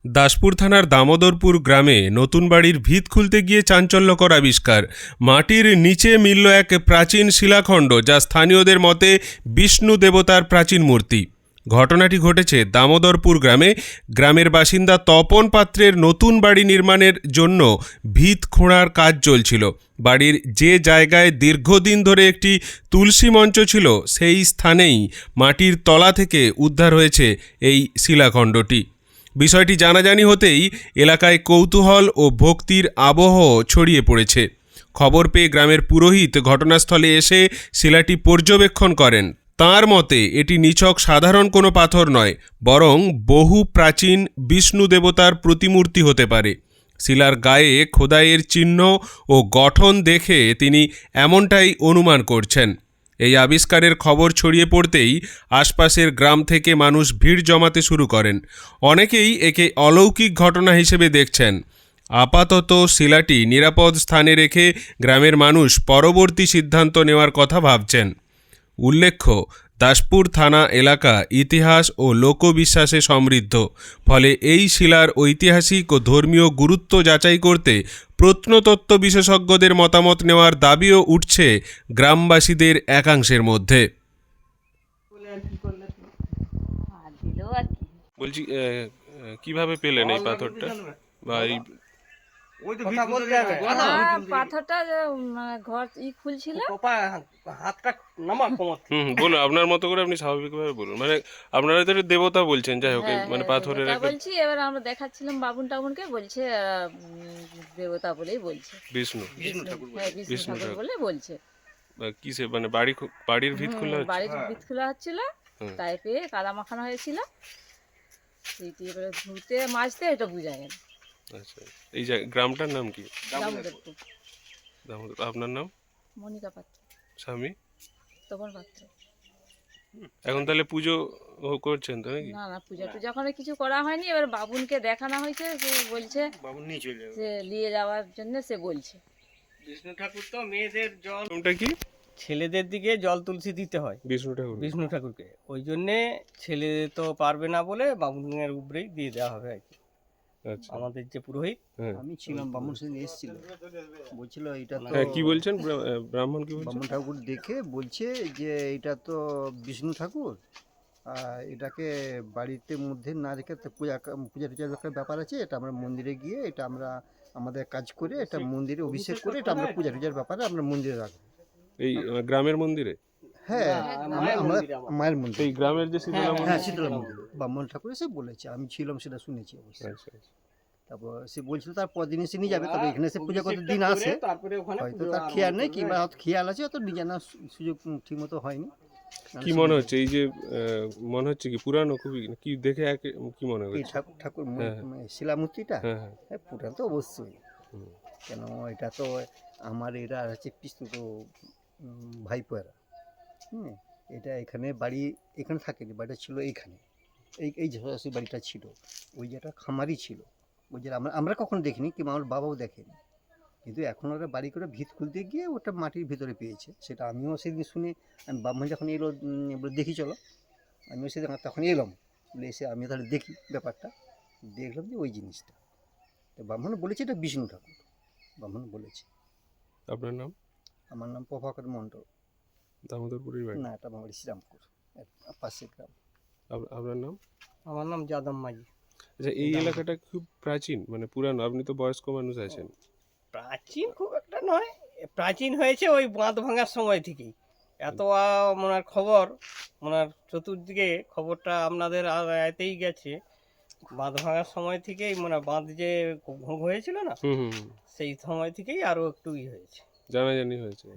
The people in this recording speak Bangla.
দাসপুর থানার দামোদরপুর গ্রামে নতুন বাড়ির ভিত খুলতে গিয়ে চাঞ্চল্যকর আবিষ্কার। মাটির নিচে মিলল এক প্রাচীন শিলাখণ্ড, যা স্থানীয়দের মতে বিষ্ণু দেবতার প্রাচীন মূর্তি। ঘটনাটি ঘটেছে দামোদরপুর গ্রামে। গ্রামের বাসিন্দা তপন পাত্রের নতুন বাড়ি নির্মাণের জন্য ভিত খোঁড়ার কাজ চলছিল। বাড়ির যে জায়গায় দীর্ঘদিন ধরে একটি তুলসী মঞ্চ ছিল, সেই স্থানেই মাটির তলা থেকে উদ্ধার হয়েছে এই শিলাখণ্ডটি। বিষয়টি জানাজানি হতেই এলাকায় কৌতূহল ও ভক্তির আবহ ছড়িয়ে পড়েছে। খবর পেয়ে গ্রামের পুরোহিত ঘটনাস্থলে এসে শিলাটি পর্যবেক্ষণ করেন। তাঁর মতে এটি নিছক সাধারণ কোনো পাথর নয়, বরং বহু প্রাচীন বিষ্ণু দেবতার প্রতিমূর্তি হতে পারে। শিলার গায়ে খোদাইয়ের চিহ্ন ও গঠন দেখে তিনি এমনটাই অনুমান করছেন। এই আবিষ্কারের খবর ছড়িয়ে পড়তেই আশপাশের গ্রাম থেকে মানুষ ভিড় জমাতে শুরু করেন। অনেকেই একে অলৌকিক ঘটনা হিসেবে দেখছেন। আপাতত শিলাটি নিরাপদ স্থানে রেখে গ্রামের মানুষ পরবর্তী সিদ্ধান্ত নেওয়ার কথা ভাবছেন। উল্লেখ্য, দাসপুর থানা এলাকা ইতিহাস ও লোকবিশ্বাসে সমৃদ্ধ। ফলে এই শিলার ঐতিহাসিক ও ধর্মীয় গুরুত্ব যাচাই করতে প্রত্নতত্ত্ব বিশেষজ্ঞদের মতামত নেওয়ার দাবিও উঠছে গ্রামবাসীদের একাংশের মধ্যে। বলছি, কিভাবে পেলেন এই পাথরটা বা এই পাথরটা ঘর খুলছিল, হাতটা নামা কমত। বলুন, আপনার মতো করে আপনি স্বাভাবিকভাবে বলুন। মানে আপনারা তো দেবতা বলছেন, যাই হোক, মানে পাথরের একটা বলছি। এবার আমরা দেখাচ্ছিলাম বাবুন টাবুনকে, বলছে দেবতা বলেই বলছে, বিষ্ণু বিষ্ণু ঠাকুর বলে বলছে। কিসে, মানে বাড়ির ভিত খোলা হচ্ছে? বাড়ির ভিত খোলা হচ্ছিল, তাই পেয়ে কাদা মাখানো হয়েছিল। সেইটি এবারে ধুতে মাজতে এটা বুঝা গেল। আচ্ছা, এই গ্রামটার নাম কি? দামোদরপুর। আপনার নাম? মনিকা পাত্র। স্বামী? তপন পাত্র। এখন তাহলে পুজো করছেন তো নাকি? না, পূজা টুজা করে কিছু করা হয়নি। এবার বাবুনকে দেখানো হয়েছে, সে বলছে বাবু নিয়ে চলে যাবে, যে নিয়ে যাওয়ার জন্য সে বলছে। বিষ্ণু ঠাকুর তো মেয়েদের জল, নামটা কি? ছেলেদের দিকে জল তুলসী দিতে হয় বিষ্ণু ঠাকুরকে। ওই জন্যে ছেলে তো পারবে না বলে বামুনের উপরেই দিয়ে দেওয়া হবে আর কি। আচ্ছা, আমাদের যে পুরোহিত, আমি ছিলাম, বামুন সেদিন এসেছিল, বলছিল এটা তো হ্যাঁ, কি বলছেন ব্রাহ্মণ? কি বলছেন? বামুন ঠাকুর দেখে বলছে যে এটা তো বিষ্ণু ঠাকুর, এটাকে বাড়িতে মধ্যে না রেখে পূজা টুজার একটা ব্যাপার আছে, এটা আমরা মন্দিরে গিয়ে এটা আমরা আমাদের কাজ করে এটা মন্দিরে অভিষেক করে এটা আমরা পূজা টুজার ব্যাপারে আমরা মন্দিরে রাখবো। এই গ্রামের মন্দিরে? হ্যাঁ, আমরা মায়ের মন্দির, এই গ্রামের যে শীতলা মন্দির? হ্যাঁ শীতলা মন্দির। বামুন ঠাকুর এসে বলেছে, আমি ছিলাম, সেটা শুনেছি অবশ্যই। আচ্ছা, আচ্ছা। তারপর সে বলছিল তারপর দিন এসে নিয়ে যাবে, তবে এখানে এসে পূজা করতে দিন আসে, তারপরে ওখানে হয়তো তার খেয়াল নেই কিংবা হয়তো খেয়াল আছে, হয়তো নিয়ে জানার সুযোগ ঠিক মতো হয়নি। কি মনে হচ্ছে এই যে মনে হচ্ছে কি পুরানো খুবই, কি দেখে কি মনে এই হচ্ছে? ঠাকুর হ্যাঁ। শিলামূর্তিটা, হ্যাঁ, হ্যাঁ। হ্যাঁ পুরান তো অবশ্যই। কেন এটা তো আমার এরা হচ্ছে পিস্তুত ভাইপো এরা। এটা এখানে বাড়ি এখানে থাকেনি, বাড়িটা ছিল এইখানে, এই যে সরাসরি বাড়িটা ছিল, ওই যে একটা খামারই ছিল, ওই যে আমরা কখনো দেখিনি কিংবা আমার বাবাও দেখেনি, কিন্তু এখন ওরা বাড়ি করে ভিত খুলতে গিয়ে ওটা মাটির ভিতরে পেয়েছে। সেটা আমিও সেদিন শুনে, আমি বাবা যখন এলো বলে দেখি চলো, আমিও সেদিন তখন এলাম, বলে এসে আমি তাহলে দেখি ব্যাপারটা, দেখলাম যে ওই জিনিসটা। তো ব্রাহ্মণ বলেছে এটা বিষ্ণু ঠাকুর, ব্রাহ্মণ বলেছে। আপনার নাম? আমার নাম প্রভাকর মণ্ডল। দামোদরপুরের বাড়ি? না, এটা আমার বাড়ি শ্রীরামপুর, পাশের গ্রাম। আপনার নাম? আমার নাম যাদব মাঝি। আচ্ছা, এই এলাকাটা খুব প্রাচীন, মানে পুরানো, আপনি তো বয়স্ক মানুষ আছেন। প্রাচীন খুব একটা নয়, প্রাচীন হয়েছে ওই বাঁধ ভাঙার সময় থেকেই। এত মনার খবর, মনার চতুর্দিকে খবরটা আপনাদের এতেই গেছে। বাঁধ ভাঙার সময় থেকেই মানে বাঁধ যে ঘুম হয়েছিল না, সেই সময় থেকেই আরো একটু হয়েছে, জানাজানি হয়েছে।